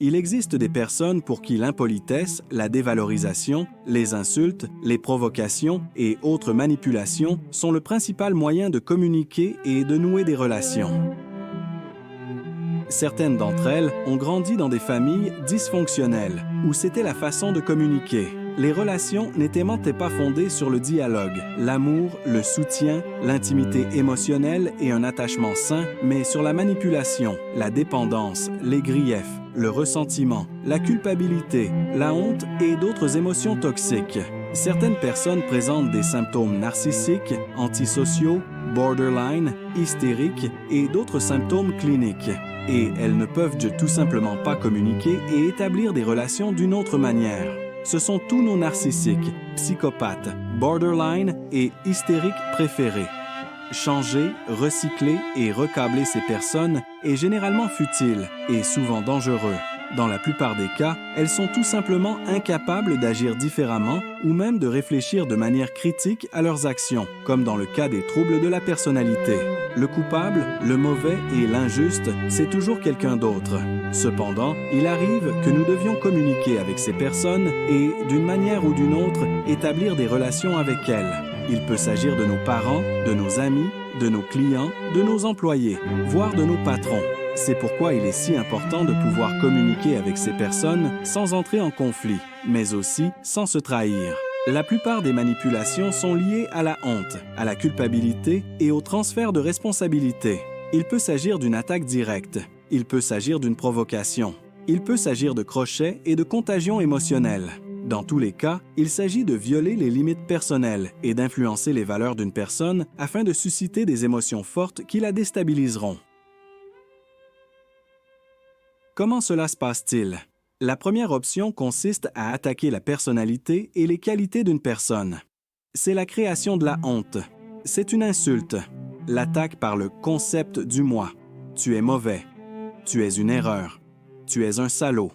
Il existe des personnes pour qui l'impolitesse, la dévalorisation, les insultes, les provocations et autres manipulations sont le principal moyen de communiquer et de nouer des relations. Certaines d'entre elles ont grandi dans des familles dysfonctionnelles, où c'était la façon de communiquer. Les relations n'étaient pas fondées sur le dialogue, l'amour, le soutien, l'intimité émotionnelle et un attachement sain, mais sur la manipulation, la dépendance, les griefs, le ressentiment, la culpabilité, la honte et d'autres émotions toxiques. Certaines personnes présentent des symptômes narcissiques, antisociaux, borderline, hystériques et d'autres symptômes cliniques. Et elles ne peuvent tout simplement pas communiquer et établir des relations d'une autre manière. Ce sont tous nos narcissiques, psychopathes, borderline et hystériques préférés. Changer, recycler et recabler ces personnes est généralement futile et souvent dangereux. Dans la plupart des cas, elles sont tout simplement incapables d'agir différemment ou même de réfléchir de manière critique à leurs actions, comme dans le cas des troubles de la personnalité. Le coupable, le mauvais et l'injuste, c'est toujours quelqu'un d'autre. Cependant, il arrive que nous devions communiquer avec ces personnes et, d'une manière ou d'une autre, établir des relations avec elles. Il peut s'agir de nos parents, de nos amis, de nos clients, de nos employés, voire de nos patrons. C'est pourquoi il est si important de pouvoir communiquer avec ces personnes sans entrer en conflit, mais aussi sans se trahir. La plupart des manipulations sont liées à la honte, à la culpabilité et au transfert de responsabilité. Il peut s'agir d'une attaque directe. Il peut s'agir d'une provocation. Il peut s'agir de crochets et de contagion émotionnelle. Dans tous les cas, il s'agit de violer les limites personnelles et d'influencer les valeurs d'une personne afin de susciter des émotions fortes qui la déstabiliseront. Comment cela se passe-t-il? La première option consiste à attaquer la personnalité et les qualités d'une personne. C'est la création de la honte. C'est une insulte. L'attaque par le concept du moi. Tu es mauvais. Tu es une erreur. Tu es un salaud.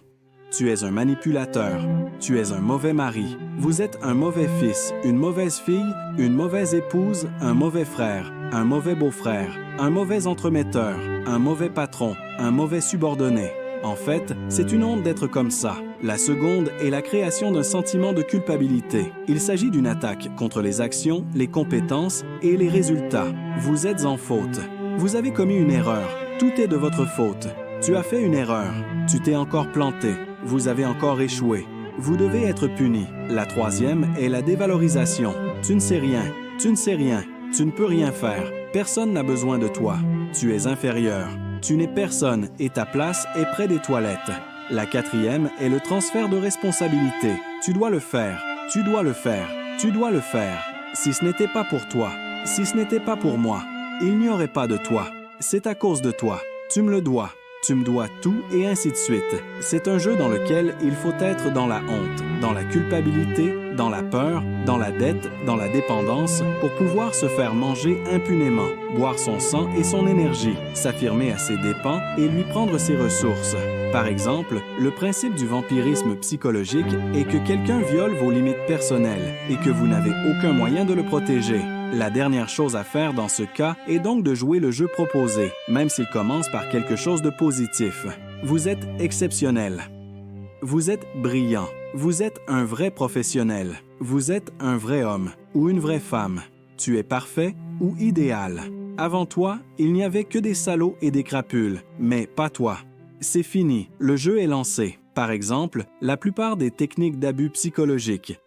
Tu es un manipulateur. Tu es un mauvais mari. Vous êtes un mauvais fils, une mauvaise fille, une mauvaise épouse, un mauvais frère, un mauvais beau-frère, un mauvais entremetteur, un mauvais patron, un mauvais subordonné. En fait, c'est une honte d'être comme ça. La seconde est la création d'un sentiment de culpabilité. Il s'agit d'une attaque contre les actions, les compétences et les résultats. Vous êtes en faute. Vous avez commis une erreur. Tout est de votre faute. Tu as fait une erreur. Tu t'es encore planté. Vous avez encore échoué. Vous devez être puni. La troisième est la dévalorisation. Tu ne sais rien. Tu ne sais rien. Tu ne peux rien faire. Personne n'a besoin de toi. Tu es inférieur. Tu n'es personne et ta place est près des toilettes. La quatrième est le transfert de responsabilité. Tu dois le faire. Tu dois le faire. Tu dois le faire. Si ce n'était pas pour toi, si ce n'était pas pour moi, il n'y aurait pas de toi. C'est à cause de toi. Tu me le dois. Tu me dois tout et ainsi de suite. C'est un jeu dans lequel il faut être dans la honte, dans la culpabilité, dans la peur, dans la dette, dans la dépendance, pour pouvoir se faire manger impunément, boire son sang et son énergie, s'affirmer à ses dépens et lui prendre ses ressources. Par exemple, le principe du vampirisme psychologique est que quelqu'un viole vos limites personnelles et que vous n'avez aucun moyen de le protéger. La dernière chose à faire dans ce cas est donc de jouer le jeu proposé, même s'il commence par quelque chose de positif. Vous êtes exceptionnel. Vous êtes brillant. Vous êtes un vrai professionnel. Vous êtes un vrai homme ou une vraie femme. Tu es parfait ou idéal. Avant toi, il n'y avait que des salauds et des crapules, mais pas toi. C'est fini, le jeu est lancé. Par exemple, la plupart des techniques d'abus psychologiques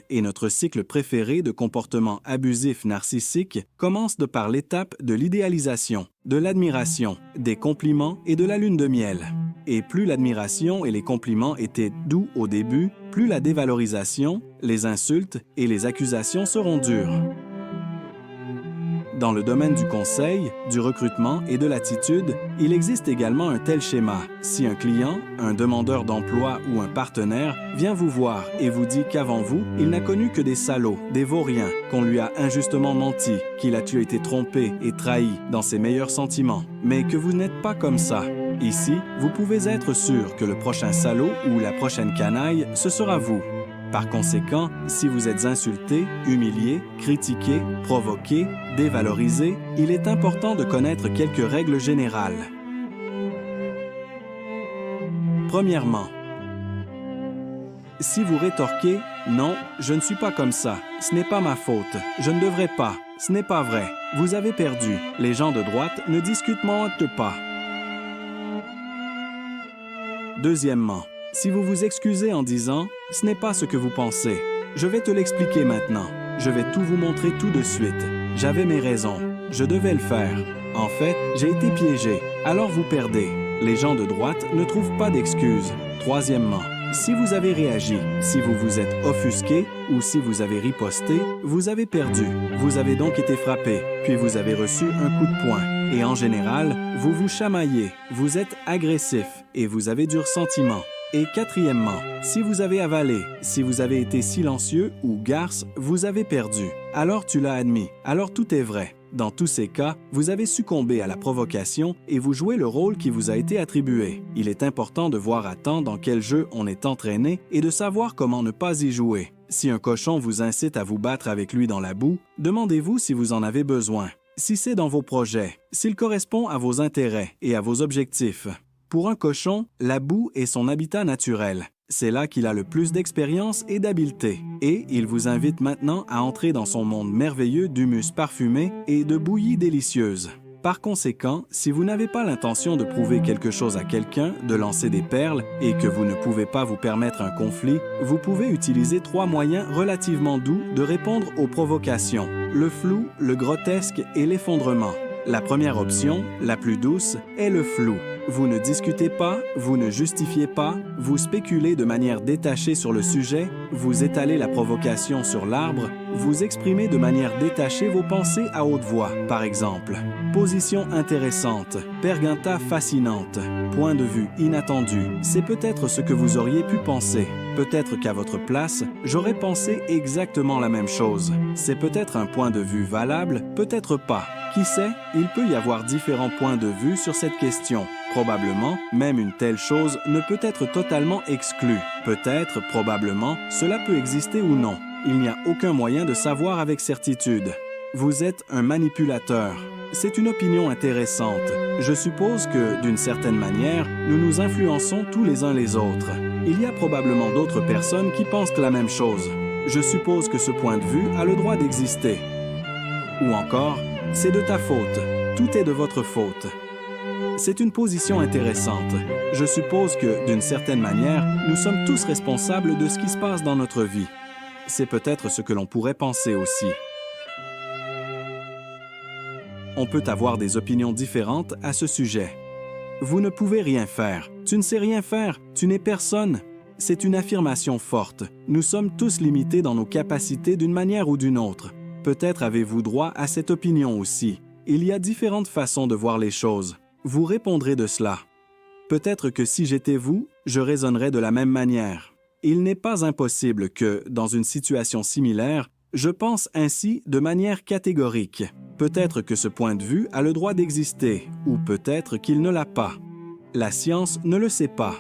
et notre cycle préféré de comportements abusifs narcissiques commencent par l'étape de l'idéalisation, de l'admiration, des compliments et de la lune de miel. Et plus l'admiration et les compliments étaient doux au début, plus la dévalorisation, les insultes et les accusations seront dures. Dans le domaine du conseil, du recrutement et de l'attitude, il existe également un tel schéma. Si un client, un demandeur d'emploi ou un partenaire vient vous voir et vous dit qu'avant vous, il n'a connu que des salauds, des vauriens, qu'on lui a injustement menti, qu'il a été trompé et trahi dans ses meilleurs sentiments, mais que vous n'êtes pas comme ça. Ici, vous pouvez être sûr que le prochain salaud ou la prochaine canaille, ce sera vous. Par conséquent, si vous êtes insulté, humilié, critiqué, provoqué, dévalorisé, il est important de connaître quelques règles générales. Premièrement, si vous rétorquez « Non, je ne suis pas comme ça, ce n'est pas ma faute, je ne devrais pas, ce n'est pas vrai », vous avez perdu. Les gens de droite ne discutent pas. Deuxièmement, si vous vous excusez en disant « Ce n'est pas ce que vous pensez, je vais te l'expliquer maintenant, je vais tout vous montrer tout de suite, j'avais mes raisons, je devais le faire. En fait, j'ai été piégé, alors vous perdez. » Les gens de droite ne trouvent pas d'excuses. Troisièmement, si vous avez réagi, si vous vous êtes offusqué ou si vous avez riposté, vous avez perdu. Vous avez donc été frappé, puis vous avez reçu un coup de poing. Et en général, vous vous chamaillez, vous êtes agressif et vous avez du ressentiment. Et quatrièmement, si vous avez avalé, si vous avez été silencieux ou garce, vous avez perdu. Alors tu l'as admis, alors tout est vrai. Dans tous ces cas, vous avez succombé à la provocation et vous jouez le rôle qui vous a été attribué. Il est important de voir à temps dans quel jeu on est entraîné et de savoir comment ne pas y jouer. Si un cochon vous incite à vous battre avec lui dans la boue, demandez-vous si vous en avez besoin. Si c'est dans vos projets, s'il correspond à vos intérêts et à vos objectifs. Pour un cochon, la boue est son habitat naturel. C'est là qu'il a le plus d'expérience et d'habileté. Et il vous invite maintenant à entrer dans son monde merveilleux d'humus parfumé et de bouillies délicieuses. Par conséquent, si vous n'avez pas l'intention de prouver quelque chose à quelqu'un, de lancer des perles, et que vous ne pouvez pas vous permettre un conflit, vous pouvez utiliser 3 moyens relativement doux de répondre aux provocations: le flou, le grotesque et l'effondrement. La première option, la plus douce, est le flou. Vous ne discutez pas, vous ne justifiez pas, vous spéculez de manière détachée sur le sujet, vous étalez la provocation sur l'arbre, vous exprimez de manière détachée vos pensées à haute voix, par exemple. Position intéressante, pergunta fascinante, point de vue inattendu, c'est peut-être ce que vous auriez pu penser. Peut-être qu'à votre place, j'aurais pensé exactement la même chose. C'est peut-être un point de vue valable, peut-être pas. Qui sait, il peut y avoir différents points de vue sur cette question. Probablement, même une telle chose ne peut être totalement exclue. Peut-être, probablement, cela peut exister ou non. Il n'y a aucun moyen de savoir avec certitude. Vous êtes un manipulateur. C'est une opinion intéressante. Je suppose que, d'une certaine manière, nous nous influençons tous les uns les autres. Il y a probablement d'autres personnes qui pensent la même chose. Je suppose que ce point de vue a le droit d'exister. Ou encore, c'est de ta faute. Tout est de votre faute. C'est une position intéressante. Je suppose que, d'une certaine manière, nous sommes tous responsables de ce qui se passe dans notre vie. C'est peut-être ce que l'on pourrait penser aussi. On peut avoir des opinions différentes à ce sujet. Vous ne pouvez rien faire. Tu ne sais rien faire. Tu n'es personne. C'est une affirmation forte. Nous sommes tous limités dans nos capacités d'une manière ou d'une autre. Peut-être avez-vous droit à cette opinion aussi. Il y a différentes façons de voir les choses. Vous répondrez de cela. Peut-être que si j'étais vous, je raisonnerais de la même manière. Il n'est pas impossible que, dans une situation similaire, je pense ainsi de manière catégorique. Peut-être que ce point de vue a le droit d'exister, ou peut-être qu'il ne l'a pas. La science ne le sait pas.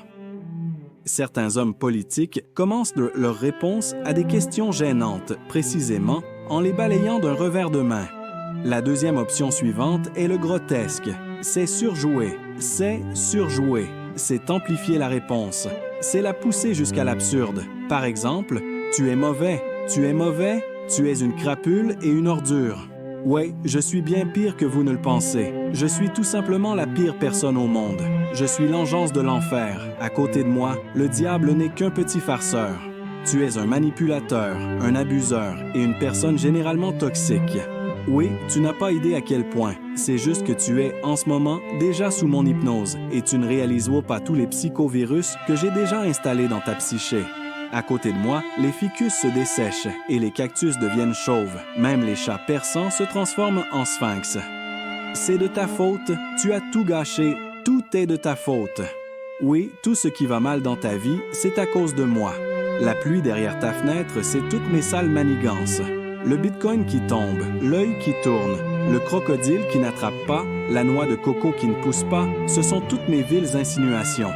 Certains hommes politiques commencent leurs réponses à des questions gênantes, précisément en les balayant d'un revers de main. La deuxième option suivante est le grotesque. C'est surjouer, c'est amplifier la réponse, c'est la pousser jusqu'à l'absurde. Par exemple, tu es mauvais, tu es une crapule et une ordure. Ouais, je suis bien pire que vous ne le pensez. Je suis tout simplement la pire personne au monde. Je suis l'engeance de l'enfer. À côté de moi, le diable n'est qu'un petit farceur. Tu es un manipulateur, un abuseur et une personne généralement toxique. Oui, tu n'as pas idée à quel point. C'est juste que tu es, en ce moment, déjà sous mon hypnose et tu ne réalises pas tous les psychovirus que j'ai déjà installés dans ta psyché. À côté de moi, les ficus se dessèchent et les cactus deviennent chauves. Même les chats persans se transforment en sphinx. C'est de ta faute, tu as tout gâché, tout est de ta faute. Oui, tout ce qui va mal dans ta vie, c'est à cause de moi. La pluie derrière ta fenêtre, c'est toutes mes sales manigances. Le bitcoin qui tombe, l'œil qui tourne, le crocodile qui n'attrape pas, la noix de coco qui ne pousse pas, ce sont toutes mes viles insinuations.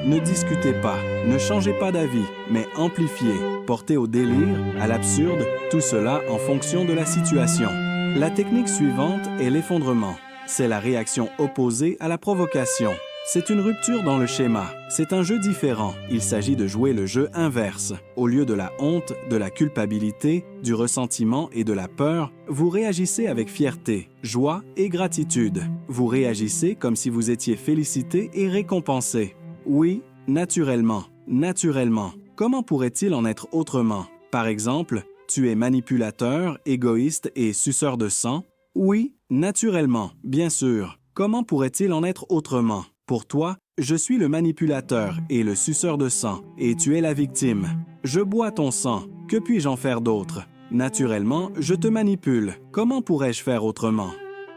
Ne discutez pas, ne changez pas d'avis, mais amplifiez, portez au délire, à l'absurde, tout cela en fonction de la situation. La technique suivante est l'effondrement. C'est la réaction opposée à la provocation. C'est une rupture dans le schéma. C'est un jeu différent. Il s'agit de jouer le jeu inverse. Au lieu de la honte, de la culpabilité, du ressentiment et de la peur, vous réagissez avec fierté, joie et gratitude. Vous réagissez comme si vous étiez félicité et récompensé. Oui, naturellement, naturellement. Comment pourrait-il en être autrement? Par exemple, tu es manipulateur, égoïste et suceur de sang? Oui, naturellement, bien sûr. Comment pourrait-il en être autrement? Pour toi, je suis le manipulateur et le suceur de sang, et tu es la victime. Je bois ton sang. Que puis-je en faire d'autre? Naturellement, je te manipule. Comment pourrais-je faire autrement?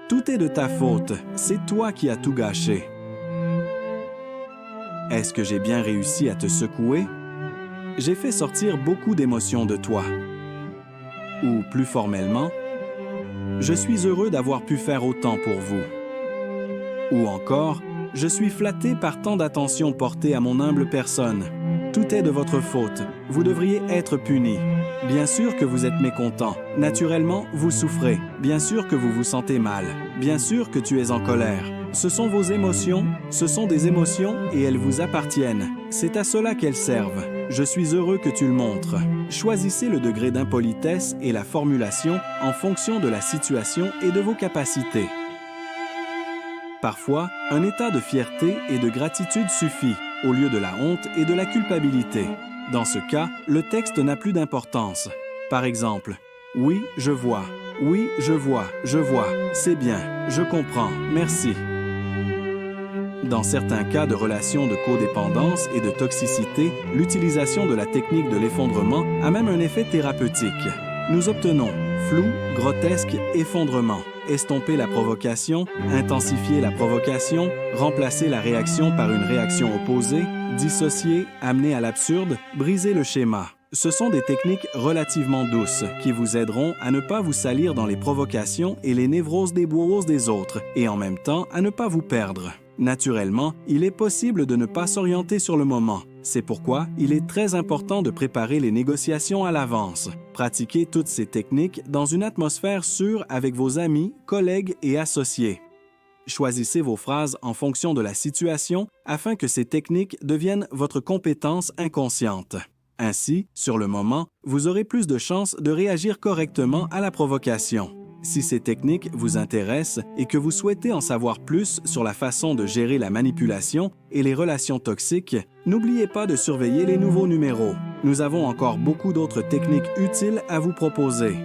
Tout est de ta faute. C'est toi qui as tout gâché. Est-ce que j'ai bien réussi à te secouer? J'ai fait sortir beaucoup d'émotions de toi. Ou plus formellement, je suis heureux d'avoir pu faire autant pour vous. Ou encore, je suis flatté par tant d'attention portée à mon humble personne. Tout est de votre faute. Vous devriez être puni. Bien sûr que vous êtes mécontent. Naturellement, vous souffrez. Bien sûr que vous vous sentez mal. Bien sûr que tu es en colère. Ce sont vos émotions, ce sont des émotions et elles vous appartiennent. C'est à cela qu'elles servent. Je suis heureux que tu le montres. Choisissez le degré d'impolitesse et la formulation en fonction de la situation et de vos capacités. Parfois, un état de fierté et de gratitude suffit, au lieu de la honte et de la culpabilité. Dans ce cas, le texte n'a plus d'importance. Par exemple, « Oui, je vois. Oui, je vois. C'est bien. Je comprends. Merci. » Dans certains cas de relations de codépendance et de toxicité, l'utilisation de la technique de l'effondrement a même un effet thérapeutique. Nous obtenons flou, grotesque, effondrement. Estomper la provocation, intensifier la provocation, remplacer la réaction par une réaction opposée, dissocier, amener à l'absurde, briser le schéma. Ce sont des techniques relativement douces qui vous aideront à ne pas vous salir dans les provocations et les névroses des bourreaux des autres et en même temps à ne pas vous perdre. Naturellement, il est possible de ne pas s'orienter sur le moment. C'est pourquoi il est très important de préparer les négociations à l'avance. Pratiquez toutes ces techniques dans une atmosphère sûre avec vos amis, collègues et associés. Choisissez vos phrases en fonction de la situation afin que ces techniques deviennent votre compétence inconsciente. Ainsi, sur le moment, vous aurez plus de chances de réagir correctement à la provocation. Si ces techniques vous intéressent et que vous souhaitez en savoir plus sur la façon de gérer la manipulation et les relations toxiques, n'oubliez pas de surveiller les nouveaux numéros. Nous avons encore beaucoup d'autres techniques utiles à vous proposer.